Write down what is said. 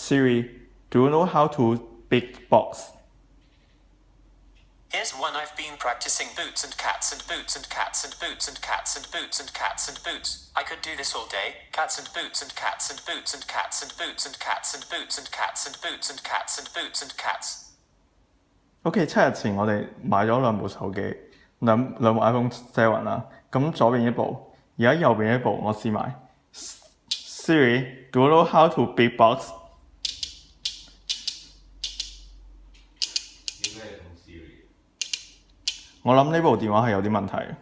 Siri, do you know how to beatbox? Here's one I've been practicing boots and cats and boots and cats and boots and cats and boots and cats and boots. I could do this all day. Cats and boots and cats and boots and cats and boots and cats and boots and cats and boots and cats and boots and cats. OK，7日前我哋買咗兩部手機，兩部 iPhone 7啦。咁左邊一部，而家右邊一部我試埋。Siri, do you know how to beatbox? 應該係同 Siri。我諗呢部電話係有啲問題。